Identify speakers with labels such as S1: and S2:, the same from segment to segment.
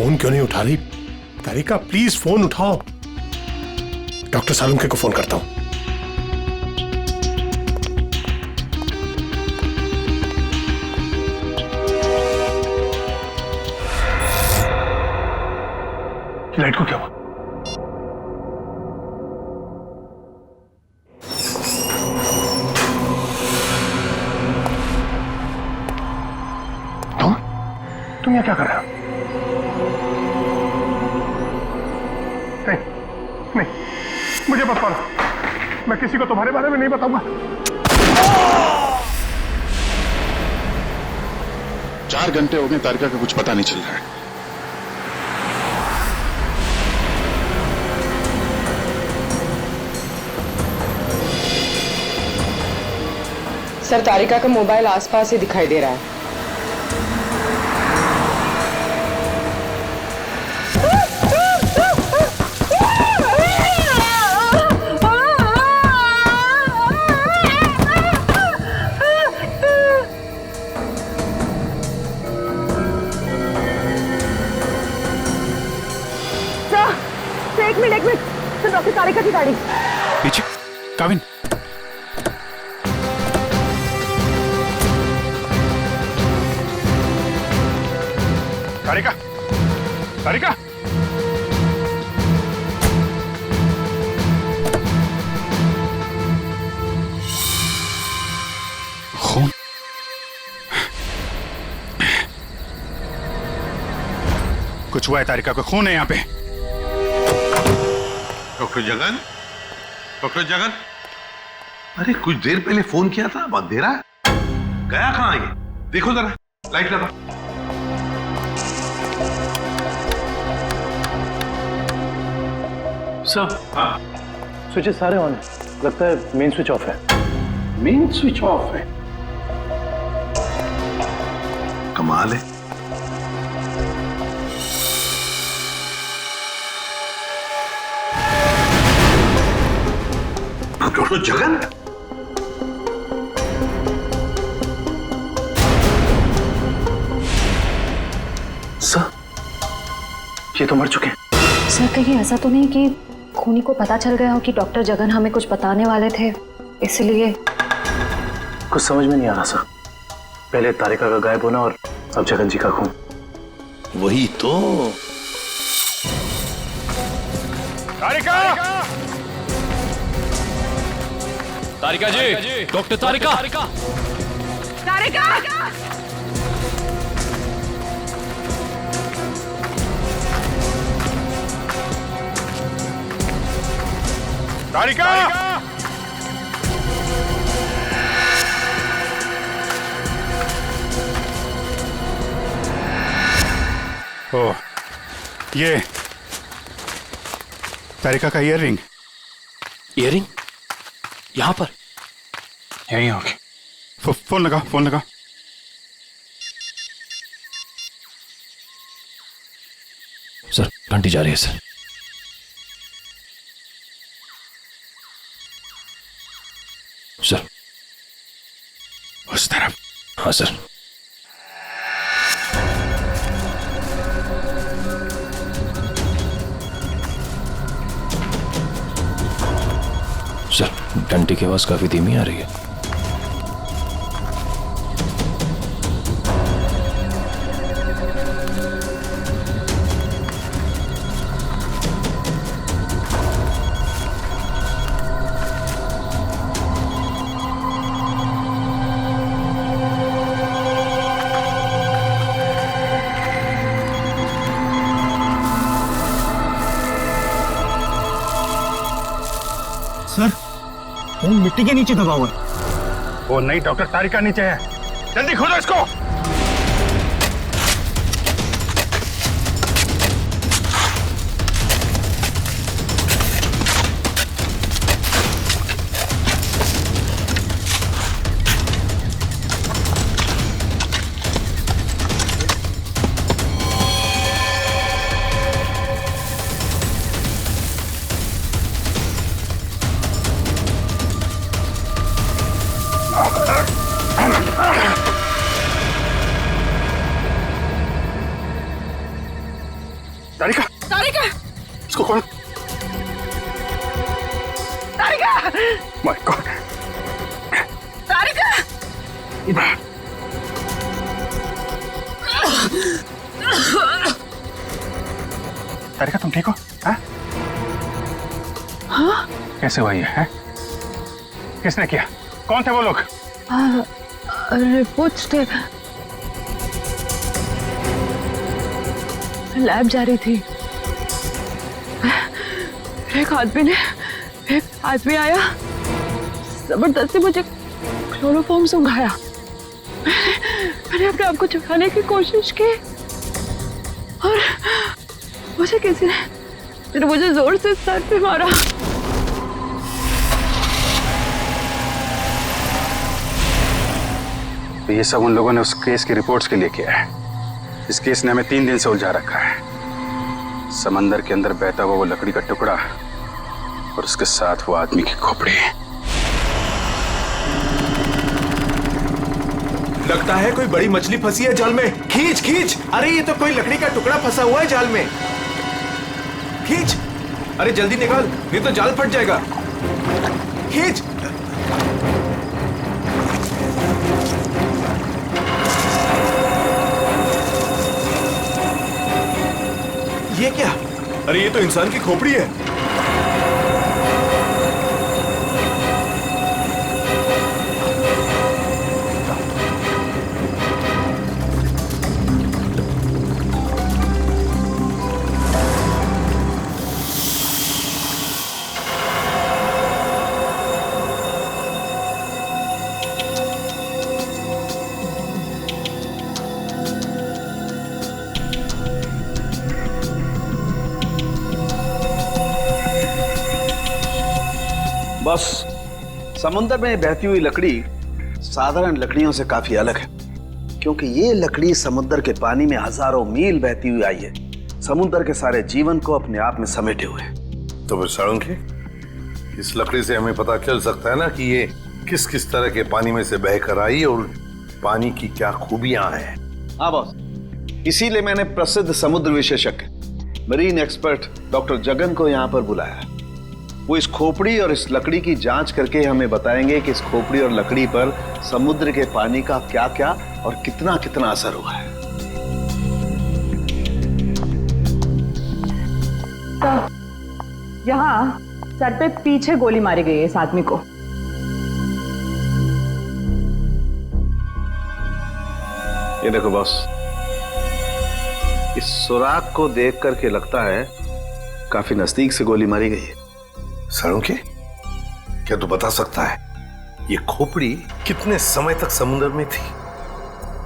S1: Phone क्यों नहीं उठा रही? तारिका प्लीज फोन उठाओ। डॉक्टर सालुंखे को फोन करता हूं। लाइट को क्या हुआ? तुम यहाँ क्या कर रहे हो? नहीं, नहीं, मुझे मत मारो। मैं किसी को तुम्हारे बारे में नहीं बताऊंगा।
S2: 4 घंटे हो गए, तारिका का कुछ पता नहीं चल रहा है।
S3: सर, तारिका का मोबाइल आसपास ही दिखाई दे रहा है।
S4: एक मिनट सर, डॉक्टर तारिका की गाड़ी
S2: पीछे। काविन,
S1: तारिका, तारिका,
S2: खून। कुछ हुआ है तारिका को, खून है यहाँ पे।
S5: डॉक्टर जगन, डॉक्टर जगन, अरे कुछ देर पहले फोन किया था, अब अंधेरा गया कहाँ ये? देखो जरा, लाइट लगा।
S1: सर, हाँ, स्विचेस सारे ऑन है। लगता है मेन स्विच ऑफ है।
S5: मेन स्विच ऑफ है? कमाल है। डॉक्टर जगन,
S1: सर, ये तो मर चुके हैं।
S4: सर, कहीं ऐसा तो नहीं कि खूनी को पता चल गया हो कि डॉक्टर जगन हमें कुछ बताने वाले थे, इसलिए?
S1: कुछ समझ में नहीं आ रहा सर। पहले तारिका का गायब होना और अब जगन जी का खून।
S5: वही तो।
S1: तारिका!
S6: तारिका जी, डॉक्टर तारिका।
S4: तारिका!
S1: तारिका!
S2: ओ, ये तारिका का ईयररिंग।
S6: ईयररिंग यहाँ पर?
S2: यहीं होगी। फोन लगा, फोन लगा।
S6: सर, घंटी जा रही है सर। सर,
S2: उस तरफ।
S6: हाँ सर। सर, घंटी की आवाज काफी धीमी आ रही है।
S1: सर, वो मिट्टी के नीचे दबा हुआ है। वो नहीं, डॉक्टर तारिका नीचे है। जल्दी खोलो इसको।
S2: इसको खोल।
S3: तारिका!
S2: My God.
S3: तारिका!
S2: तारिका तुम ठीक हो? हाँ?
S3: हाँ?
S2: कैसे हुआ ये है? किसने किया? कौन थे वो लोग?
S4: रिपोर्ट्स थे, लैब जा रही थी। एक आदमी आया, जबरदस्ती मुझे क्लोरोफॉर्म सुंघाया। मैंने अपने आप को छुपाने की कोशिश की और मुझे किसी ने मुझे जोर से सर पे मारा।
S2: तो ये सब उन लोगों ने उस केस की रिपोर्ट्स के लिए किया है। इस केस ने हमें 3 दिन से उलझा रखा है। समंदर के अंदर बहता हुआ वो लकड़ी का टुकड़ा और उसके साथ वो आदमी की खोपड़ी।
S7: लगता है कोई बड़ी मछली फंसी है जाल में। खींच खींच! अरे ये तो कोई लकड़ी का टुकड़ा फंसा हुआ है जाल में। खींच! अरे जल्दी निकाल, नहीं तो जाल फट जाएगा। खींच! ये क्या? अरे ये तो इंसान की खोपड़ी है।
S8: बस समुद्र में बहती हुई लकड़ी साधारण लकड़ियों से काफी अलग है, क्योंकि ये लकड़ी समुद्र के पानी में हजारों मील बहती हुई आई है, समुद्र के सारे जीवन को अपने आप में समेटे हुए।
S5: तो फिर साळुंखे, इस लकड़ी से हमें पता चल सकता है ना कि ये किस किस तरह के पानी में से बहकर आई और पानी की क्या खूबियां हैं।
S8: हाँ बॉस, इसीलिए मैंने प्रसिद्ध समुद्र विशेषज्ञ मरीन एक्सपर्ट डॉक्टर जगन को यहाँ पर बुलाया। वो इस खोपड़ी और इस लकड़ी की जांच करके हमें बताएंगे कि इस खोपड़ी और लकड़ी पर समुद्र के पानी का क्या क्या और कितना कितना असर हुआ है।
S3: तो यहाँ सर पे पीछे गोली मारी गई है इस आदमी को।
S8: ये देखो बॉस, इस सुराग को देख करके लगता है काफी नजदीक से गोली मारी गई है।
S5: साळुंखे, क्या तू बता सकता है ये खोपड़ी कितने समय तक समुद्र में थी?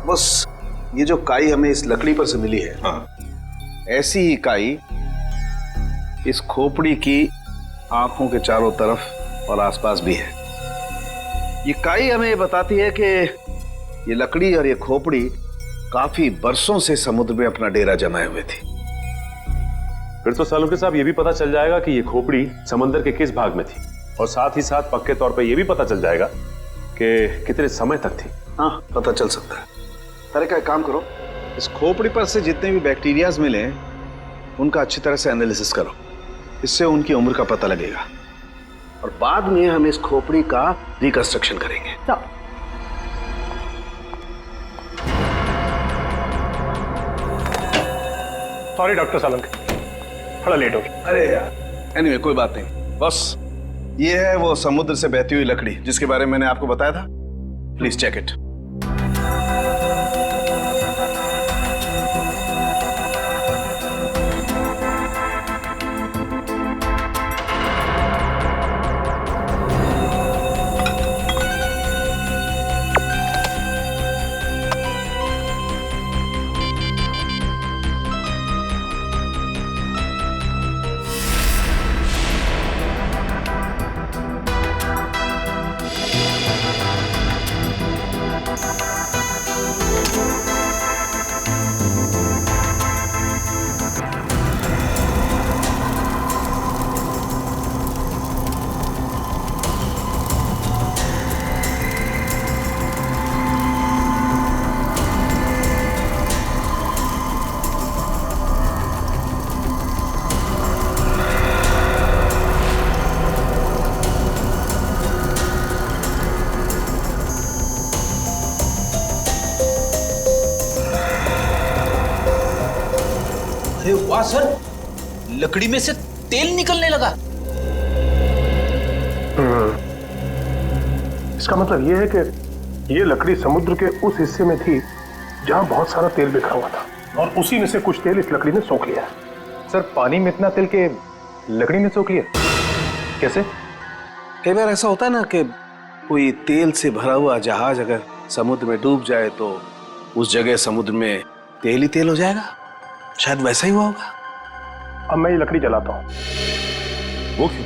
S8: बस ये जो काई हमें इस लकड़ी पर से मिली है,
S5: हाँ।
S8: ऐसी ही काई इस खोपड़ी की आंखों के चारों तरफ और आसपास भी है। ये काई हमें ये बताती है कि ये लकड़ी और ये खोपड़ी काफी बरसों से समुद्र में अपना डेरा जमाए हुए थी।
S9: फिर तो साळुंखे साहब ये भी पता चल जाएगा कि ये खोपड़ी समंदर के किस भाग में थी, और साथ ही साथ पक्के तौर पे ये भी पता चल जाएगा कि कितने समय तक थी।
S8: हाँ, पता चल सकता है। तारिका, एक काम करो, इस खोपड़ी पर से जितने भी बैक्टीरियाज मिले उनका अच्छी तरह से एनालिसिस करो, इससे उनकी उम्र का पता लगेगा और बाद में हम इस खोपड़ी का रिकंस्ट्रक्शन करेंगे।
S1: सॉरी डॉक्टर साळुंखे, थोड़ा लेट हो गया।
S8: अरे यार, एनीवे कोई बात नहीं। बस ये है वो समुद्र से बहती हुई लकड़ी जिसके बारे में मैंने आपको बताया था। Please check it.
S10: लकड़ी में से तेल निकलने लगा।
S1: इसका मतलब ये है कि ये लकड़ी समुद्र के उस हिस्से में थी जहां बहुत सारा तेल बिखरा हुआ था और उसी में से कुछ तेल इस लकड़ी ने सोख लिया।
S7: सर पानी में इतना तेल के लकड़ी में सोख लिया कैसे?
S8: कई बार ऐसा होता है ना कि कोई तेल से भरा हुआ जहाज अगर समुद्र में डूब जाए तो उस जगह समुद्र में तेल ही तेल हो जाएगा। शायद वैसा ही हुआ होगा।
S1: अब मैं ये लकड़ी जलाता हूँ।
S5: वो क्यों?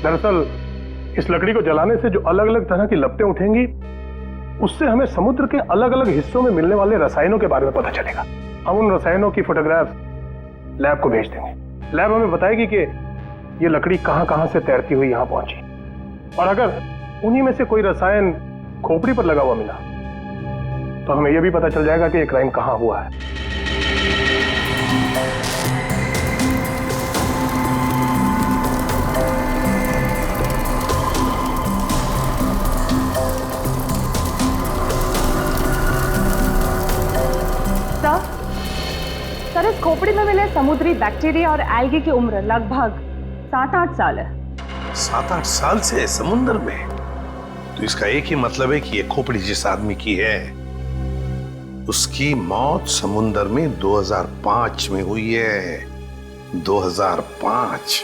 S1: दरअसल इस लकड़ी को जलाने से जो अलग अलग तरह की लपटें उठेंगी उससे हमें समुद्र के अलग अलग हिस्सों में मिलने वाले रसायनों के बारे में पता चलेगा। हम उन रसायनों की फोटोग्राफ लैब को भेज देंगे। लैब हमें बताएगी कि ये लकड़ी कहां कहां से तैरती हुई यहां पहुंची, और अगर उन्हीं में से कोई रसायन खोपड़ी पर लगा हुआ मिला तो हमें यह भी पता चल जाएगा कि ये क्राइम कहां हुआ है।
S4: सर, इस खोपड़ी में मिले समुद्री बैक्टीरिया और एल्गी की उम्र लगभग 7-8 साल है।
S5: 7-8 साल से समुद्र में? तो इसका एक ही मतलब है कि ये खोपड़ी जिस आदमी की है उसकी मौत समुद्र में 2005 में हुई है। 2005।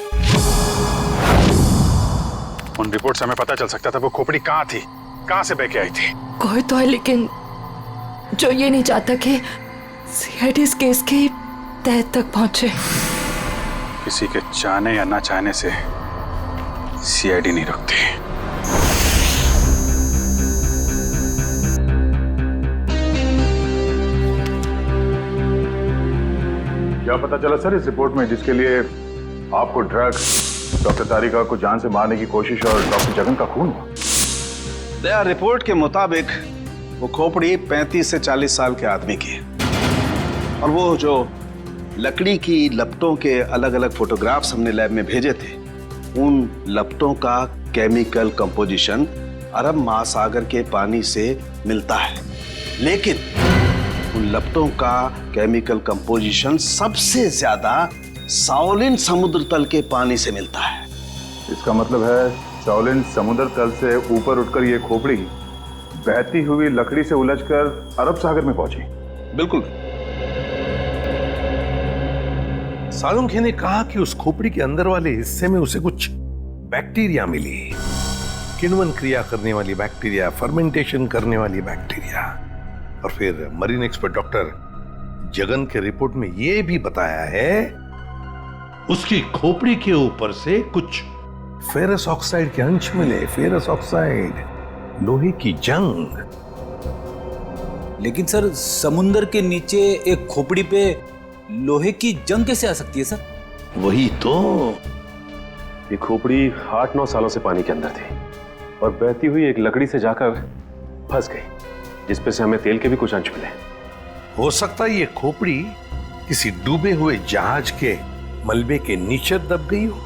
S2: उन रिपोर्ट से हमें पता चल सकता था वो खोपड़ी कहाँ थी, कहाँ से बह के आई थी।
S11: कोई तो है लेकिन जो ये नहीं चाहता कि सीआईडी इस केस की तह तक पहुंचे।
S2: किसी के चाहने या ना चाहने से सीआईडी नहीं रुकती।
S1: क्या पता चला सर इस रिपोर्ट में, जिसके लिए आपको ड्रग्स, डॉक्टर तारिका को जान से मारने की कोशिश और डॉक्टर जगन का खून हुआ?
S8: रिपोर्ट के मुताबिक वो खोपड़ी 35 से 40 साल के आदमी की है, और वो जो लकड़ी की लपटों के अलग अलग फोटोग्राफ्स हमने लैब में भेजे थे, उन लपटों का केमिकल कंपोजिशन अरब महासागर के पानी से मिलता है, लेकिन उन लपटों का केमिकल कंपोजिशन सबसे ज्यादा शाओलिन समुद्र तल के पानी से मिलता है।
S1: इसका मतलब है शाओलिन समुद्र तल से ऊपर उठकर ये खोपड़ी बहती हुई लकड़ी से उलझकर अरब सागर में पहुंची।
S8: बिल्कुल।
S5: सालुंखे ने कहा कि उस खोपड़ी के अंदर वाले हिस्से में उसे कुछ बैक्टीरिया मिली, किण्वन क्रिया करने वाली बैक्टीरिया, फर्मेंटेशन करने वाली बैक्टीरिया। और फिर मरीन एक्सपर्ट डॉक्टर जगन के रिपोर्ट में यह भी बताया है उसकी खोपड़ी के ऊपर से कुछ फेरस ऑक्साइड के अंश मिले। फेरस ऑक्साइड, लोहे की जंग।
S10: लेकिन सर, समुद्र के नीचे एक खोपड़ी पे लोहे की जंग कैसे आ सकती है सर?
S5: वही तो।
S9: ये खोपड़ी 8-9 सालों से पानी के अंदर थी और बहती हुई एक लकड़ी से जाकर फंस गई, जिसपे से हमें तेल के भी कुछ अंश मिले।
S5: हो सकता है ये खोपड़ी किसी डूबे हुए जहाज के मलबे के नीचे दब गई हो।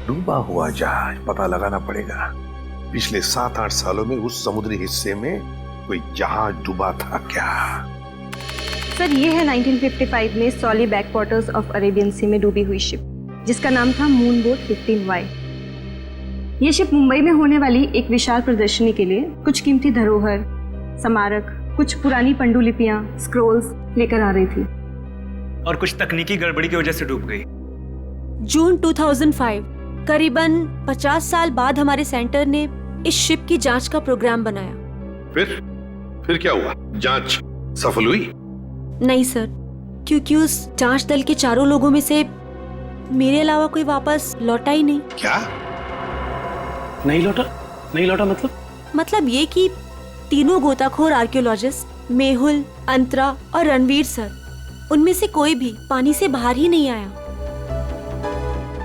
S5: डूबा हुआ जहाज, पता लगाना पड़ेगा पिछले 7-8 सालों में उस समुद्री हिस्से में कोई जहाज डूबा था क्या?
S12: सर, ये है 1955 में सॉली बैकवाटर्स ऑफ अरेबियन सी में डूबी हुई शिप, जिसका नाम था मून बोट 15Y। ये शिप मुंबई में होने वाली एक विशाल प्रदर्शनी के लिए कुछ कीमती धरोहर, स्मारक, कुछ पुरानी पंडुलिपियां, स्क्रोल्स लेकर आ रही थी,
S13: और कुछ तकनीकी गड़बड़ी की वजह से डूब गई।
S14: जून 2005, करीबन 50 साल बाद हमारे सेंटर ने इस शिप की जांच का प्रोग्राम बनाया।
S5: फिर क्या हुआ? जांच सफल हुई?
S14: नहीं सर, क्योंकि उस जांच दल के चारों लोगों में से मेरे अलावा कोई वापस लौटा ही नहीं।
S5: क्या?
S8: नहीं लौटा
S14: मतलब ये कि तीनों गोताखोर आर्कियोलॉजिस्ट मेहुल, अंतरा और रणवीर सर, उनमें से कोई भी पानी से बाहर ही नहीं आया।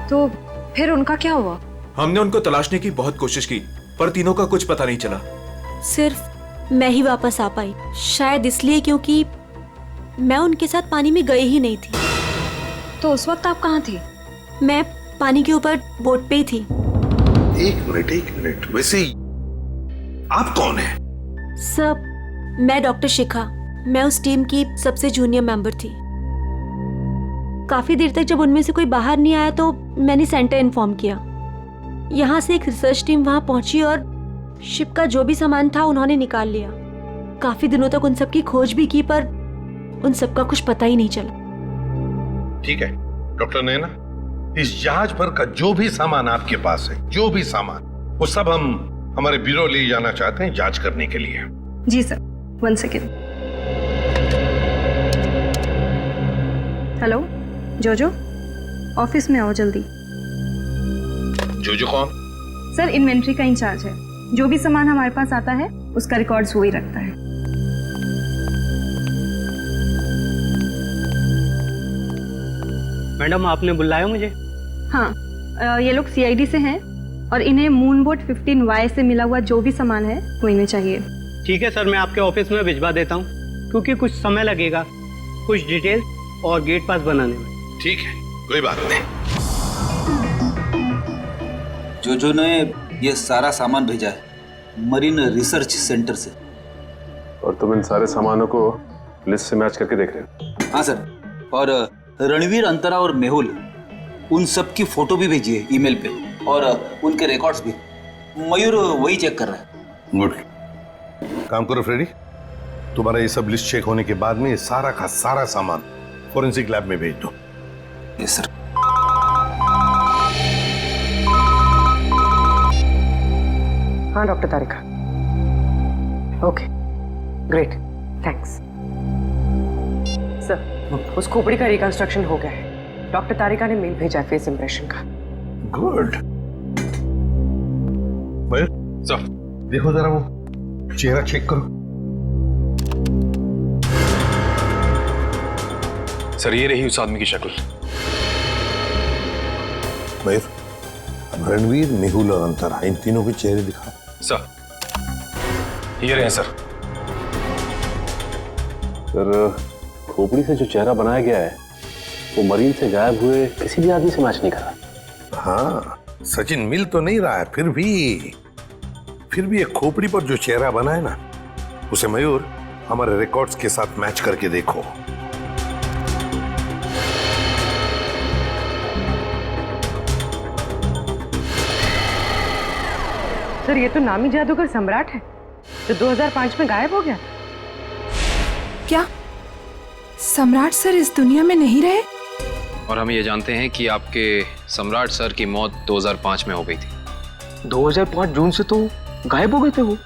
S12: तो फिर उनका क्या हुआ?
S7: हमने उनको तलाशने की बहुत कोशिश की, पर तीनों का कुछ पता नहीं चला।
S14: सिर्फ मैं ही वापस आ पाई, शायद इसलिए क्योंकि मैं उनके साथ पानी में गई ही नहीं थी।
S12: तो उस वक्त आप कहाँ थे?
S14: मैं पानी के ऊपर बोट पे ही थी।
S5: एक मिनट, वैसे आप कौन है?
S14: सब, मैं डॉक्टर शिखा, मैं उस टीम की सबसे जूनियर मेंबर थी। काफी देर तक जब उनमें से कोई बाहर नहीं आया तो मैंने सेंटर इन्फॉर्म किया। यहाँ से एक रिसर्च टीम वहां पहुंची और शिप का जो भी सामान था उन्होंने निकाल लिया। काफी दिनों तक उन सब की खोज भी की पर उन सब का कुछ पता ही नहीं चला।
S5: ठीक है डॉक्टर नैना, इस जहाज पर का जो भी सामान आपके पास है, जो भी सामान, वो सब हम हमारे ब्यूरो ले जाना चाहते हैं जांच करने के लिए।
S12: जी सर, 1 सेकेंड। हेलो जोजो, ऑफिस में आओ जल्दी।
S5: जोजो कौन?
S12: सर इन्वेंट्री का इंचार्ज है। जो भी सामान हमारे पास आता है उसका रिकॉर्ड्स वो ही रखता है।
S13: मैडम आपने बुलाया मुझे?
S12: हाँ, ये लोग सीआईडी से हैं और इन्हें मूनबोट 15Y से मिला हुआ जो भी सामान है वो इन्हें चाहिए।
S13: ठीक है सर, मैं आपके ऑफिस में भिजवा देता हूँ, क्योंकि कुछ समय लगेगा कुछ डिटेल और गेट पास बनाने में।
S5: ठीक है, कोई बात नहीं।
S10: जो ने ये सारा सामान भेजा है मरीन रिसर्च सेंटर से।
S9: और तुम इन सारे सामानों को लिस्ट से मैच करके देख रहे हो?
S10: हाँ सर, और रणवीर, अंतरा और मेहुल, उन सब की फोटो भी भेजी है ईमेल पे, और उनके रिकॉर्ड्स भी। मयूर वही चेक कर रहा है।
S5: गुड, काम करो फ्रेडी, तुम्हारा ये सब लिस्ट चेक होने के बाद में ये सारा का सारा सामान फोरेंसिक लैब में भेज दो।
S10: Yes sir.
S3: हाँ डॉक्टर तारिका, ओके ग्रेट, थैंक्स सर। उस खोपड़ी का रिकंस्ट्रक्शन हो गया है। डॉक्टर तारिका ने मेल भेजा है फेस इंप्रेशन का।
S5: गुड। मयूर सर, देखो जरा वो चेहरा चेक करो।
S6: सर ये रही उस आदमी की शक्ल।
S5: मयूर, अब रणवीर, मेहुल और अंतरा, इन तीनों के चेहरे दिखा।
S6: सर ये रहे सर।
S9: सर खोपड़ी से जो चेहरा बनाया गया है वो मरीन से गायब हुए किसी भी आदमी से मैच नहीं कर रहा।
S5: हाँ सचिन, मिल तो नहीं रहा है, फिर भी एक खोपड़ी पर जो चेहरा बना है ना, उसे मयूर हमारे रिकॉर्ड्स के साथ मैच करके देखो।
S3: सर ये तो नामी जादूगर सम्राट है जो 2005 में गायब हो गया।
S11: क्या सम्राट सर इस दुनिया में नहीं रहे?
S6: और हम ये जानते हैं कि आपके सम्राट सर की मौत 2005 में हो गई थी।
S13: 2005 जून से तो गायब हो गए थे वो।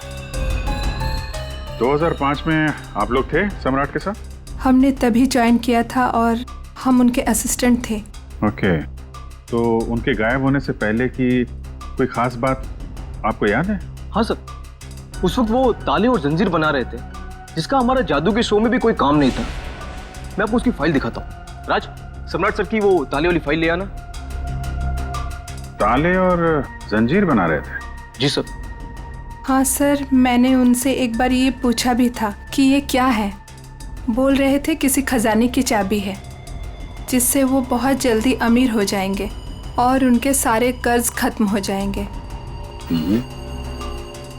S2: 2005 में आप लोग थे सम्राट के साथ?
S11: हमने तभी ज्वाइन किया था और हम उनके असिस्टेंट थे।
S2: ओके, तो उनके गायब होने से पहले की कोई खास बात आपको याद है?
S13: हाँ सर, उस वक्त वो ताले और जंजीर बना रहे थे जिसका हमारा जादू के शो में भी कोई काम नहीं था। मैं आपको उसकी फाइल दिखाता हूँ। राज, सम्राट सर की वो ताले वाली फाइल ले आना।
S2: ताले और जंजीर बना रहे थे?
S13: जी सर।
S11: हाँ सर, मैंने उनसे एक बार ये पूछा भी था कि ये क्या है। बोल रहे थे किसी खजाने की चाबी है जिससे वो बहुत जल्दी अमीर हो जाएंगे और उनके सारे कर्ज खत्म हो जाएंगे।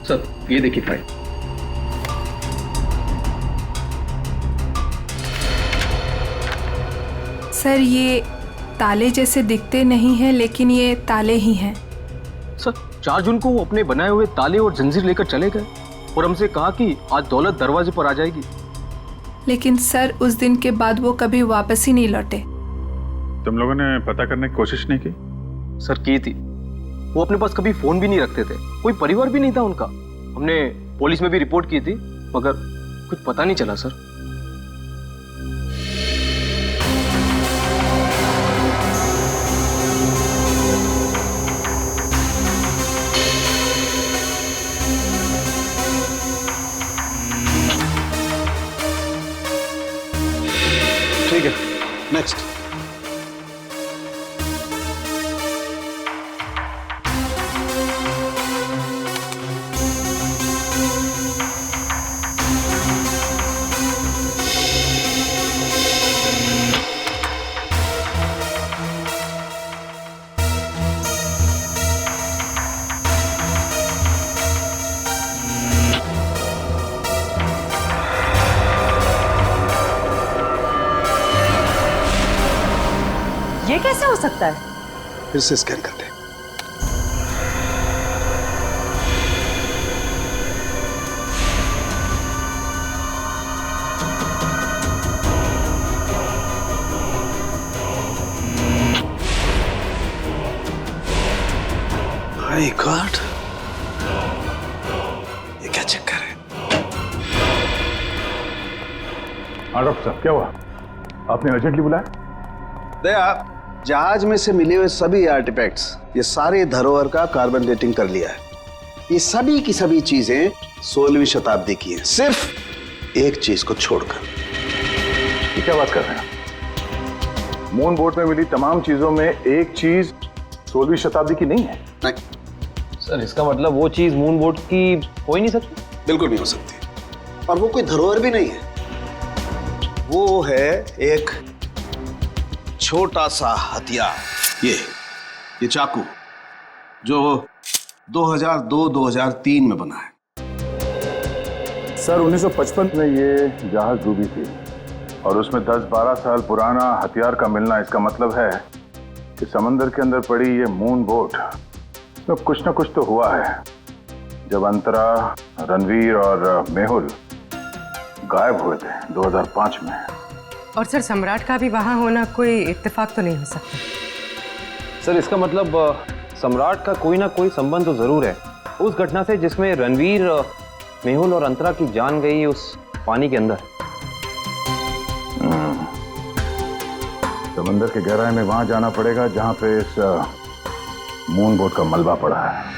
S13: सर ये देखिए फाइल।
S11: सर ये ताले जैसे दिखते नहीं हैं, लेकिन ये ताले ही हैं।
S13: सर 4 जून को वो अपने बनाए हुए ताले और जंजीर लेकर चले गए और हमसे कहा कि आज दौलत दरवाजे पर आ जाएगी।
S11: लेकिन सर उस दिन के बाद वो कभी वापस ही नहीं लौटे।
S2: तुम लोगों ने पता करने की कोशिश नहीं की?
S13: सर की थी। वो अपने पास कभी फोन भी नहीं रखते थे, कोई परिवार भी नहीं था उनका। हमने पुलिस में भी रिपोर्ट की थी मगर कुछ पता नहीं चला सर।
S10: ठीक है, नेक्स्ट।
S3: ये कैसे हो सकता है?
S8: फिर से स्कैन कर दे। माय गॉड, ये क्या चक्कर है?
S1: हाँ डॉक्टर साहब, क्या हुआ? आपने अर्जेंटली बुलाया?
S8: दया, जहाज में से मिले हुए सभी आर्टिफैक्ट्स, ये सारे धरोहर का कार्बन डेटिंग कर लिया है। ये सभी की सभी चीजें 16वीं शताब्दी की हैं, सिर्फ एक चीज को छोड़कर।
S1: ये क्या बात कर रहे हैं? मून बोट में मिली तमाम चीजों में एक चीज 16वीं शताब्दी की नहीं है?
S8: नहीं
S13: सर, इसका मतलब वो चीज मून बोट की हो ही नहीं सकती?
S8: बिल्कुल नहीं हो सकती। और वो कोई धरोहर भी नहीं है, वो है एक छोटा सा हथियार। ये चाकू जो 2002-2003 में बना है।
S1: सर 1955 में ये जहाज डूबी थी और उसमें 10-12 साल पुराना हथियार का मिलना, इसका मतलब है कि समंदर के अंदर पड़ी ये मून बोट में कुछ ना कुछ तो हुआ है। जब अंतरा, रणवीर और मेहुल गायब हुए थे 2005 में।
S3: और सर सम्राट का भी वहां होना कोई इत्तेफाक तो नहीं हो सकता?
S13: सर इसका मतलब सम्राट का कोई ना कोई संबंध तो जरूर है उस घटना से जिसमें रणवीर, मेहुल और अंतरा की जान गई उस पानी के अंदर।
S1: समंदर के गहराई में वहां जाना पड़ेगा जहां पे इस मून बोट का मलबा पड़ा है।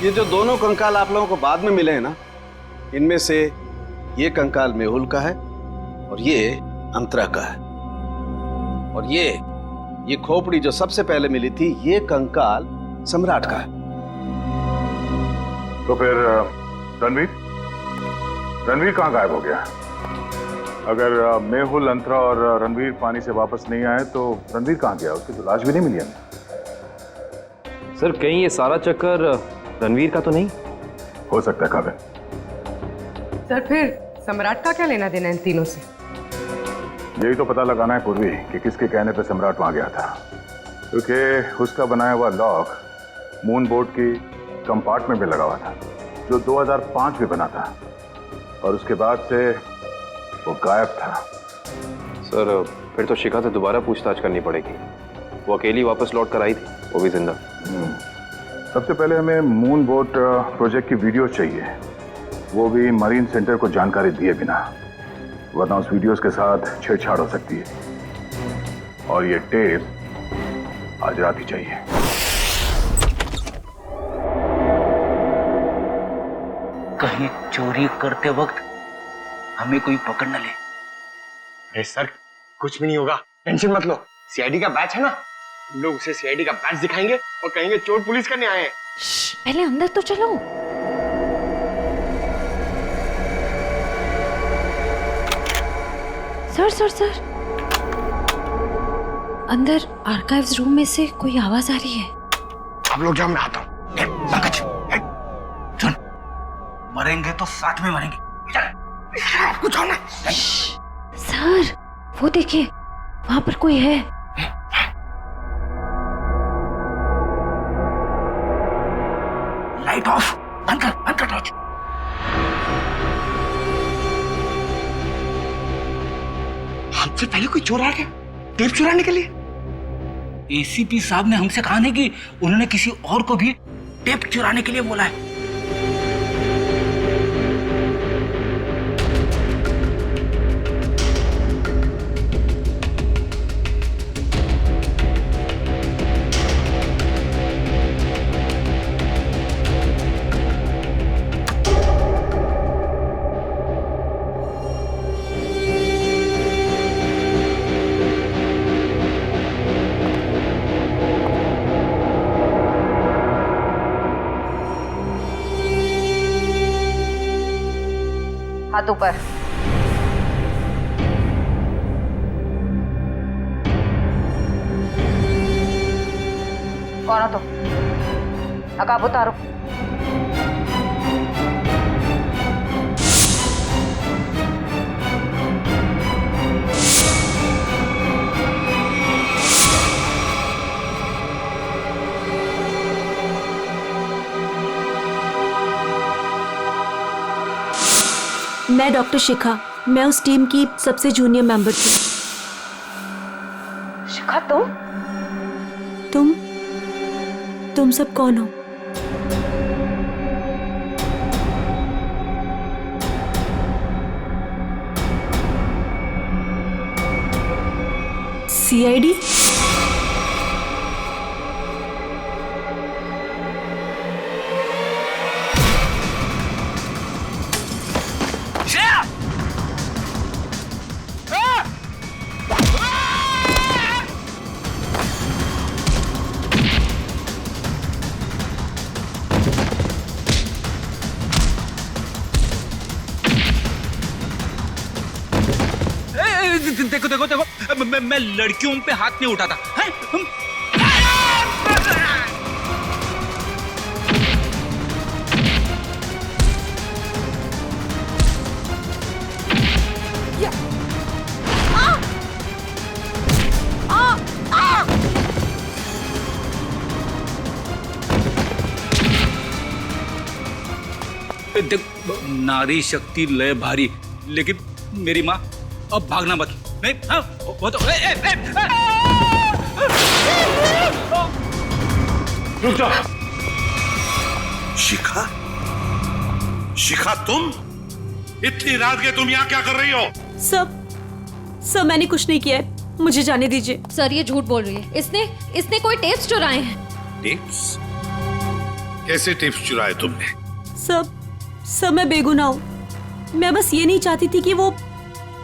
S8: ये जो दोनों कंकाल आप लोगों को बाद में मिले हैं ना, इनमें से ये कंकाल मेहुल का है और ये अंतरा का है। और ये खोपड़ी जो सबसे पहले मिली थी, ये कंकाल सम्राट का है।
S15: तो फिर रणवीर कहाँ गायब हो गया? अगर मेहुल, अंतरा और रणवीर पानी से वापस नहीं आए तो रणवीर कहाँ गया? उसकी तो लाश भी नहीं मिली हमें।
S6: सर कहीं ये सारा चक्कर रणवीर का तो नहीं
S15: हो सकता है काबिल।
S3: सर फिर सम्राट का क्या लेना देना इन तीनों से?
S15: यही तो पता लगाना है पूर्वी कि किसके कहने पे सम्राट वहां गया था, क्योंकि उसका बनाया हुआ लॉक मून बोट की कंपार्टमेंट में लगा हुआ था, जो 2005 में बना था, और उसके बाद से वो गायब था।
S6: सर फिर तो शिखा से दोबारा पूछताछ करनी पड़ेगी। वो अकेली वापस लौट कर आई थी, वो भी जिंदा।
S15: सबसे पहले हमें मून बोट प्रोजेक्ट की वीडियो चाहिए, वो भी मरीन सेंटर को जानकारी दिए बिना, वरना उस वीडियोस के साथ छेड़छाड़ हो सकती है। और ये टेप आज रात ही चाहिए।
S10: कहीं चोरी करते वक्त हमें कोई पकड़ न ले।
S13: अरे सर कुछ भी नहीं होगा, टेंशन मत लो। सीआईडी का बैच है ना, हम लोग उसे सीआईडी का बैच दिखाएंगे और कहेंगे चोर पुलिस करने आए हैं।
S14: पहले अंदर तो चलो। सर अंदर आर्काइव्स रूम में से कोई आवाज आ रही है।
S13: आप लोग जाओ, मैं आता हूँ।
S10: सुन, मरेंगे तो साथ में मरेंगे।
S13: आपको जाना।
S14: सर वो देखिए, वहां पर कोई है।
S10: लाइट ऑफ, बंद कर टॉर्च।
S13: हमसे पहले कोई चोर आ गया टेप चुराने के लिए।
S10: एसीपी साहब ने हमसे कहा है कि उन्होंने किसी और को भी टेप चुराने के लिए बोला है।
S16: हाथ ऊपर। कौन हो तुम? नकाब उतारो।
S14: मैं डॉक्टर शिखा, मैं उस टीम की सबसे जूनियर मेंबर थी।
S16: शिखा
S14: तुम सब कौन हो? सीआईडी?
S10: देखो मैं लड़कियों पे हाथ नहीं उठाता है? देख, नारी शक्ति लय भारी, लेकिन मेरी माँ अब भागना मत। नहीं, हाँ, वो तो
S5: रुक जा। शिखा तुम इतनी रात के तुम यहाँ क्या कर रही हो?
S14: सब मैंने कुछ नहीं किया है, मुझे जाने दीजिए।
S17: सर ये झूठ बोल रही है, इसने कोई टेप्स चुराए हैं।
S5: टेप्स? कैसे टिप्स चुराए तुमने?
S14: सब मैं बेगुनाह हूँ। मैं बस ये नहीं चाहती थी कि वो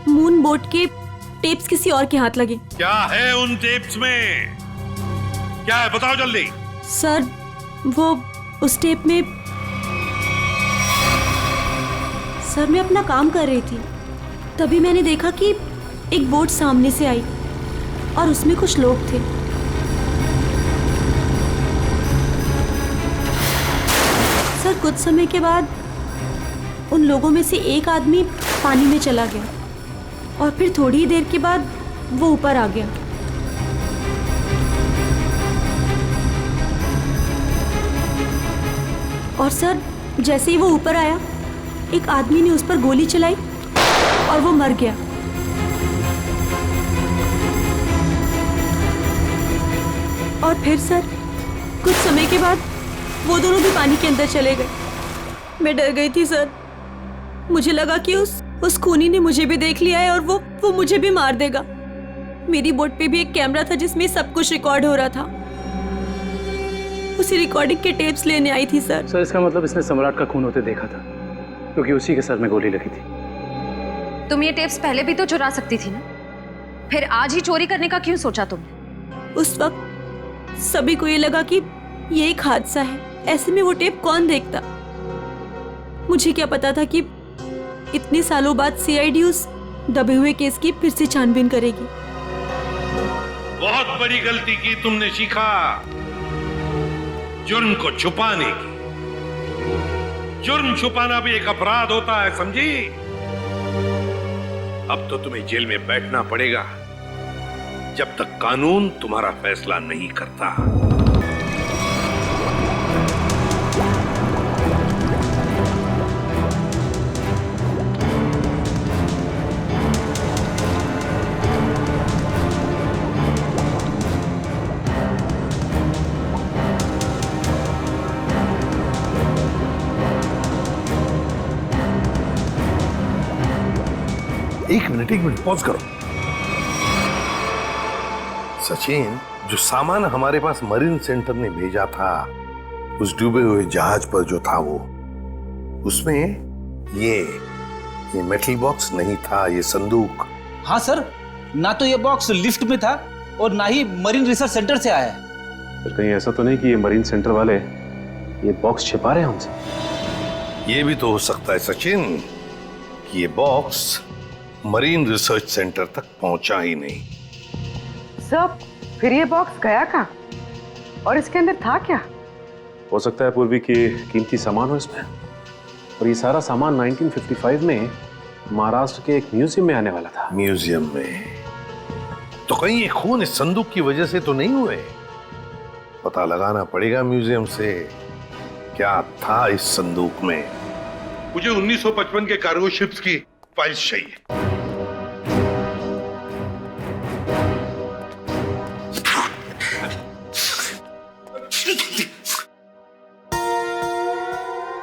S14: मून बोट के टेप्स किसी और के हाथ लगे।
S5: क्या है उन टेप्स में? क्या है बताओ जल्दी।
S14: सर वो उस टेप में सर मैं अपना काम कर रही थी, तभी मैंने देखा कि एक बोट सामने से आई और उसमें कुछ लोग थे। सर कुछ समय के बाद उन लोगों में से एक आदमी पानी में चला गया और फिर थोड़ी ही देर के बाद वो ऊपर आ गया। और सर जैसे ही वो ऊपर आया, एक आदमी ने उस पर गोली चलाई और वो मर गया। और फिर सर कुछ समय के बाद वो दोनों भी पानी के अंदर चले गए। मैं डर गई थी सर, मुझे लगा कि उस खूनी ने मुझे भी देख लिया है और वो मुझे भी मार देगा। मेरी बोट पे भी एक कैमरा था जिसमें सब कुछ रिकॉर्ड हो रहा था। उसी रिकॉर्डिंग के टेप्स लेने आई थी सर।
S17: सर इसका मतलब इसने सम्राट का खून होते देखा था, क्योंकि उसी के सर में गोली लगी थी।
S16: तुम ये टेप्स पहले भी तो चुरा सकती थी ना, फिर आज ही चोरी करने का क्यों सोचा तुमने?
S14: उस वक्त सभी को ये लगा कि ये एक हादसा है, ऐसे में वो टेप कौन देखता। मुझे क्या पता था कि इतने सालों बाद सीआईडी उस दबे हुए केस की फिर से छानबीन करेगी।
S5: बहुत बड़ी गलती की तुमने शिखा, जुर्म को छुपाने की। जुर्म छुपाना भी एक अपराध होता है, समझी? अब तो तुम्हें जेल में बैठना पड़ेगा जब तक कानून तुम्हारा फैसला नहीं करता। एक मिनट पॉज करो। सचिन, जो सामान हमारे पास मरीन सेंटर ने भेजा था उस डूबे हुए जहाज पर जो था वो, उसमें ये मेटल बॉक्स नहीं था, ये संदूक।
S10: हाँ सर, ना तो ये बॉक्स लिफ्ट में था और ना ही मरीन रिसर्च सेंटर से आया है।
S9: सर कहीं ऐसा तो नहीं कि ये मरीन सेंटर वाले ये बॉक्स छिपा रहे हैं हमसे?
S5: ये भी तो हो सकता है सचिन कि ये बॉक्स मरीन रिसर्च सेंटर तक पहुंचा ही नहीं।
S3: सब फिर ये बॉक्स गया कहाँ और इसके अंदर था क्या?
S9: हो सकता है पूर्वी की कीमती सामान हो इसमें, और ये सारा सामान 1955 में महाराष्ट्र के एक म्यूजियम में आने वाला था।
S5: म्यूजियम में? तो कहीं ये खून इस संदूक की वजह से तो नहीं हुए? पता लगाना पड़ेगा म्यूजियम से क्या था इस संदूक में। मुझे 1955 के कार्गो शिप्स की फाइल्स चाहिए।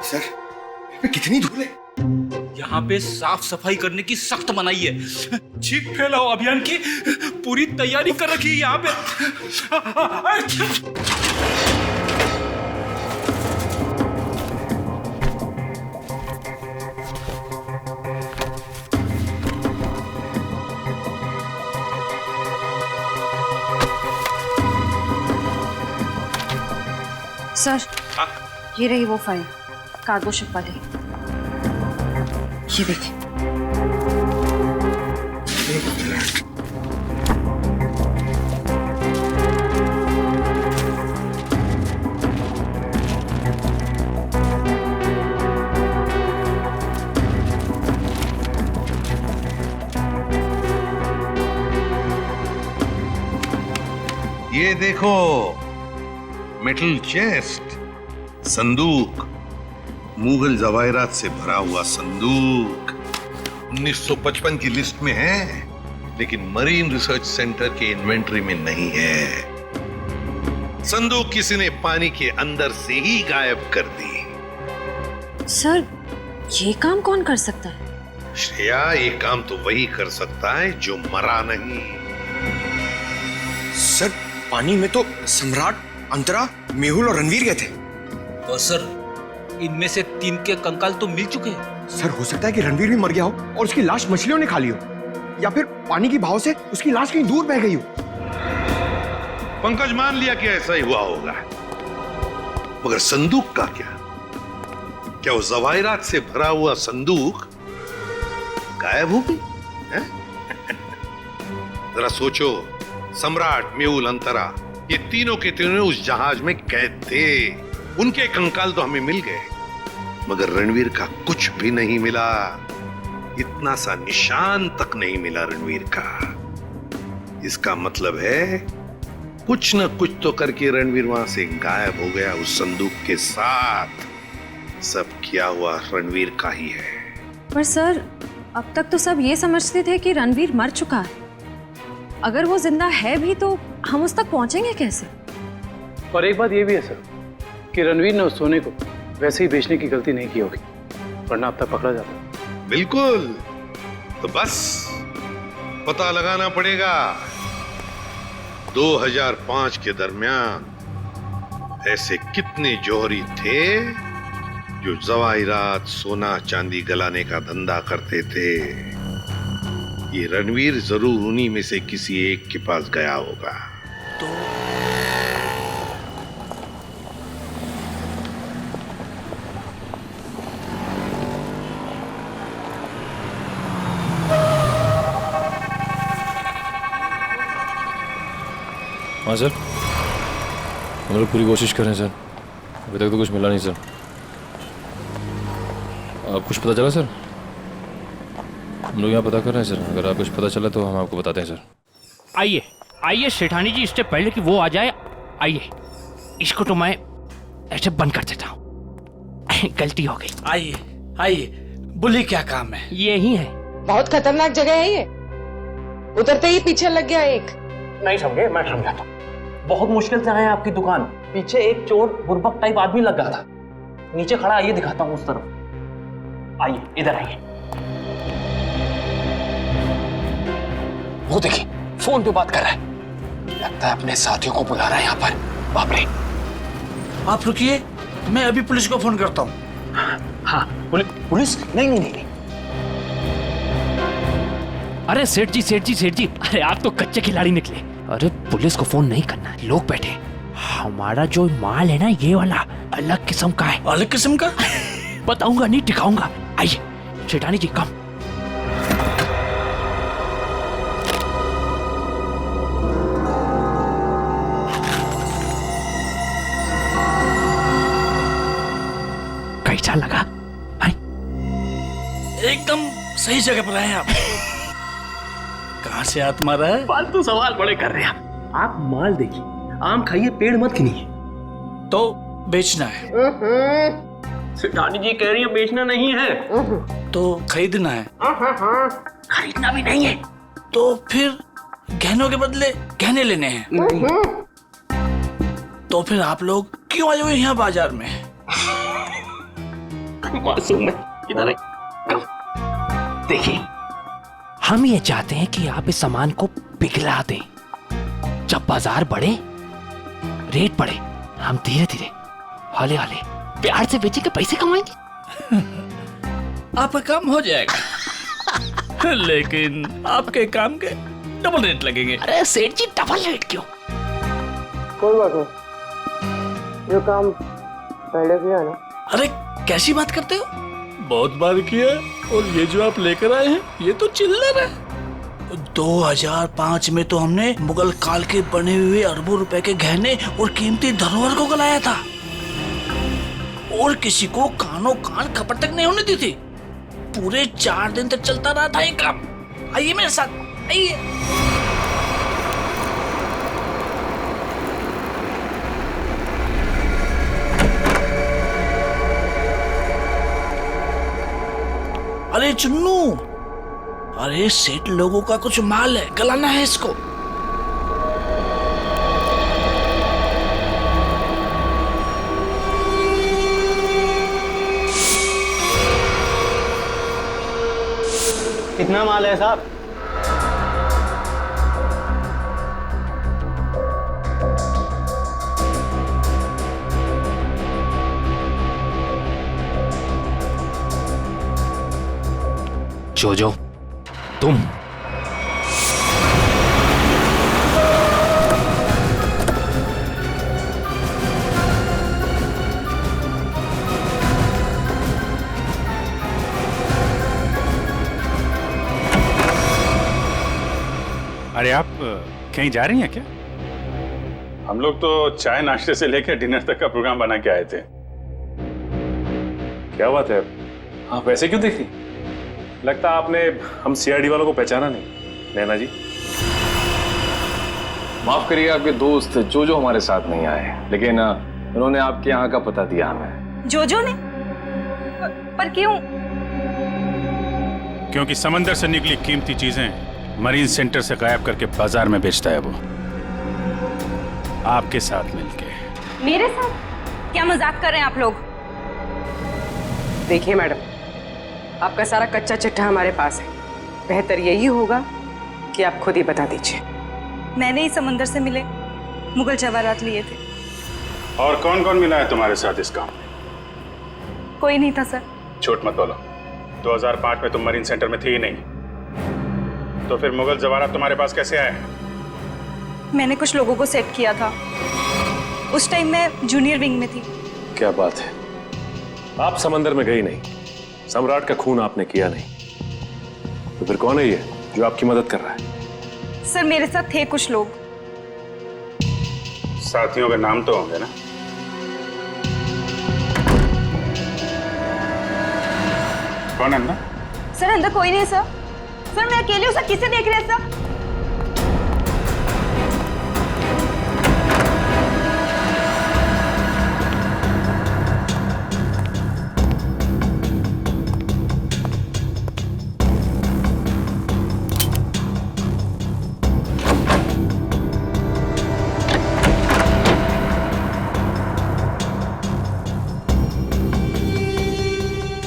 S7: सर कितनी धूल है?
S10: यहाँ पे साफ सफाई करने की सख्त मनाही है।
S7: चीख फैलाओ अभियान की पूरी तैयारी कर रखी है यहाँ पे।
S16: सर ये रही वो फाइल, कार्गो शिप वाली। ये देखिए।
S5: ये देखो, मेटल चेस्ट, संदूक, मुगल जवाहरात से भरा हुआ संदूक 1955 की लिस्ट में है, लेकिन मरीन रिसर्च सेंटर के इन्वेंटरी में नहीं है। संदूक किसी ने पानी के अंदर से ही गायब कर दी।
S16: सर ये काम कौन कर सकता है?
S5: श्रेया, ये काम तो वही कर सकता है जो मरा नहीं।
S7: सर पानी में तो सम्राट, अंतरा, मेहुल और रणवीर गए थे।
S10: और सर इनमें से 3 के कंकाल तो मिल चुके हैं।
S18: सर हो सकता है कि रणवीर भी मर गया हो और उसकी लाश मछलियों ने खा ली हो, या फिर पानी की बहाव से उसकी लाश कहीं दूर बह गई हो।
S5: पंकज मान लिया कि ऐसा ही हुआ होगा, मगर संदूक का क्या? क्या वो जवाहिरात से भरा हुआ संदूक गायब हो गई? जरा सोचो, सम्राट, मेहुल, अंतरा, ये तीनों के तीनों उस जहाज में कैद थे। उनके कंकाल तो हमें मिल गए, मगर रणवीर का कुछ भी नहीं मिला। इतना सा निशान तक नहीं मिला रणवीर का। इसका मतलब है कुछ न कुछ तो करके रणवीर वहां से गायब हो गया उस संदूक के साथ। सब किया हुआ रणवीर का ही है।
S16: पर सर, अब तक तो सब ये समझते थे कि रणवीर मर चुका है। अगर वो जिंदा है भी तो हम उस तक पहुंचेंगे कैसे?
S17: और एक बात ये भी है सर कि रणवीर ने उस सोने को वैसे ही बेचने की गलती नहीं की होगी, वरना अब तक पकड़ा जाता।
S5: बिल्कुल, तो बस पता लगाना पड़ेगा 2005 के दरमियान ऐसे कितने जौहरी थे जो जवाहिरात, सोना चांदी गलाने का धंधा करते थे। ये रणवीर जरूर उन्हीं में से किसी एक के पास गया होगा।
S19: हाँ सर, हम लोग पूरी कोशिश कर रहे हैं सर, अभी तक तो कुछ मिला नहीं सर। आप कुछ पता चला सर? हम लोग यहाँ पता कर रहे हैं सर, अगर आप कुछ पता चला तो हम आपको बताते हैं सर।
S20: आइए आइए सेठानी जी, इससे पहले कि वो आ जाए, आइए इसको तो मैं ऐसे बंद कर देता हूँ। गलती हो गई।
S21: आइए आइए, बोलिए क्या काम है?
S20: यही है।
S22: बहुत खतरनाक जगह है ये, उतरते ही पीछे लग गया एक।
S20: नहीं समझे, मैं समझाता हूँ। बहुत मुश्किल से आए आपकी दुकान, पीछे एक चोर बुर्बक टाइप आदमी लगा था, नीचे खड़ा। आइए दिखाता हूँ उस तरफ। आइए इधर आइए।
S21: वो देखिए फोन पे बात कर रहा है, लगता है अपने साथियों को बुला रहा है यहाँ पर। बाप रे! आप रुकिए, मैं अभी पुलिस को फोन करता हूँ।
S20: हाँ, पुलिस? नहीं। अरे सेठ जी, अरे आप तो कच्चे खिलाड़ी निकले। अरे पुलिस को फोन नहीं करना है, लोग बैठे। हमारा जो माल है ना, ये वाला अलग किस्म का है।
S21: अलग किस्म का?
S20: बताऊंगा नहीं, दिखाऊंगा। आइए सेठानी जी, कम। कैसा लगा?
S21: एकदम सही जगह पर आए आप। कहाँ से हाथ मारा है?
S20: फालतू सवाल बड़े कर रहे हैं आप। माल देखिए, आम खाइए, पेड़ मत गिनिए।
S21: तो बेचना है?
S20: सेठानी जी कह रही है बेचना नहीं है,
S21: तो खरीदना है।
S20: खरीदना भी नहीं है।
S21: तो फिर गहनों के बदले गहने लेने हैं। तो फिर आप लोग क्यों आए हुए यहाँ बाजार में?
S20: मासूम है, इधर देखिए, हम ये चाहते हैं कि आप इस सामान को पिघला दें। जब बाजार बढ़े, रेट बढ़े, हम धीरे धीरे, हौले हौले, प्यार से बेचेंगे, पैसे कमाएंगे।
S21: आपका काम हो जाएगा। लेकिन आपके काम के डबल रेट लगेंगे।
S20: अरे सेठ जी, डबल रेट क्यों?
S22: कोई बात नहीं, जो काम पहले किया ना।
S21: अरे कैसी बात करते हो? बहुत बार किया, और ये जो आप लेकर आए हैं ये तो चिल्लर है। 2005 में तो हमने मुगल काल के बने हुए अरबों रुपए के गहने और कीमती धरोहर को गलाया था, और किसी को कानों कान खबर तक नहीं होने दी थी। पूरे 4 दिन तक चलता रहा था ये काम। आइए मेरे साथ, आइए। अरे चुन्नू, अरे सेठ लोगों का कुछ माल है, गलाना है इसको।
S17: कितना माल है साहब?
S20: जोजो, तुम
S2: अरे आप कहीं जा रही हैं क्या? हम लोग तो चाय नाश्ते से लेकर डिनर तक का प्रोग्राम बना के आए थे।
S9: क्या बात है, आप वैसे क्यों देख रही? लगता आपने हम सीआईडी वालों को पहचाना नहीं। नैना जी,
S6: माफ करिए, आपके दोस्त जो हमारे साथ नहीं आए, लेकिन उन्होंने आपके यहाँ का पता दिया हमें।
S4: जोजो ने? पर क्यों?
S2: क्योंकि समंदर से निकली कीमती चीजें मरीन सेंटर से गायब करके बाजार में बेचता है वो, आपके साथ मिलके।
S4: मेरे साथ? क्या मजाक कर रहे हैं आप लोग?
S3: देखिए मैडम, आपका सारा कच्चा चिट्ठा हमारे पास है। बेहतर यही होगा कि आप खुद ही बता दीजिए।
S4: मैंने ही समंदर से मिले मुगल जवाहरात लिए थे।
S2: और कौन कौन मिला है तुम्हारे साथ इस काम में?
S4: कोई नहीं था सर।
S2: झूठ मत बोलो। 2005 में तुम मरीन सेंटर में थी ही नहीं, तो फिर मुगल जवाहरात तुम्हारे पास कैसे आए?
S4: मैंने कुछ लोगों को सेट किया था। उस टाइम मैं जूनियर विंग में थी।
S9: क्या बात है, आप समंदर में गई नहीं, सम्राट का खून आपने किया नहीं, तो फिर कौन है ये जो आपकी मदद कर रहा है?
S4: सर मेरे साथ थे कुछ लोग।
S2: साथियों के नाम तो होंगे ना? कौन अंदर?
S4: सर अंदर कोई नहीं है सर। सर मैं अकेली हूँ सर, किसे देख रहे हैं सर?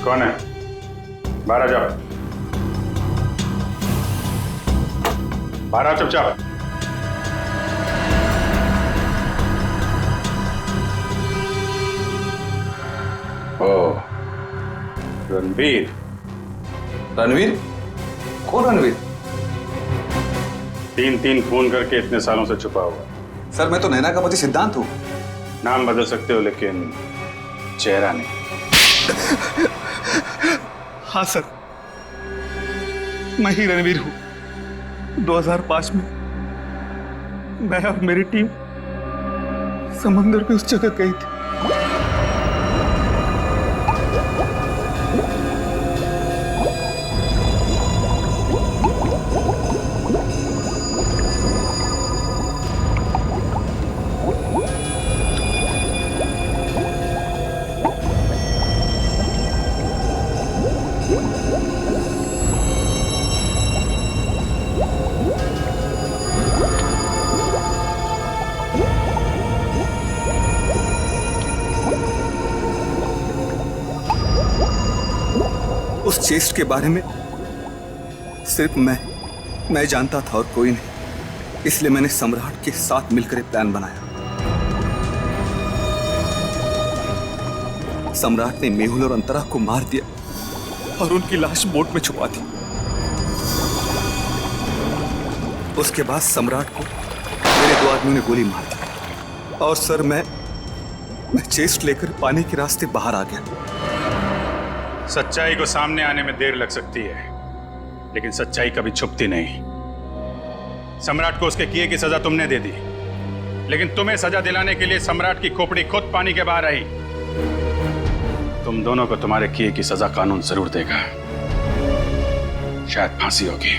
S2: कौन है? बाहर आ जाओ, बाहर आओ चुपचाप। ओ, रणवीर।
S6: रणवीर? कौन रणवीर?
S2: 3 फोन करके इतने सालों से छुपा हुआ।
S6: सर मैं तो नैना का पति सिद्धांत हूँ।
S2: नाम बदल सकते हो लेकिन चेहरा नहीं।
S8: हाँ सर, मैं ही रणवीर हूं। 2005 में मैं और मेरी टीम समंदर पे उस जगह गई थी। उस चेस्ट के बारे में सिर्फ मैं जानता था और कोई नहीं, इसलिए मैंने सम्राट के साथ मिलकर एक प्लान बनाया। सम्राट ने मेहुल और अंतरा को मार दिया और उनकी लाश बोट में छुपा दी। उसके बाद सम्राट को मेरे 2 आदमियों ने गोली मार दी और सर मैं चेस्ट लेकर पानी के रास्ते बाहर आ गया।
S2: सच्चाई को सामने आने में देर लग सकती है, लेकिन सच्चाई कभी छुपती नहीं। सम्राट को उसके किए की सजा तुमने दे दी, लेकिन तुम्हें सजा दिलाने के लिए सम्राट की खोपड़ी खुद पानी के बाहर आई। तुम दोनों को तुम्हारे किए की सजा कानून जरूर देगा, शायद फांसी होगी।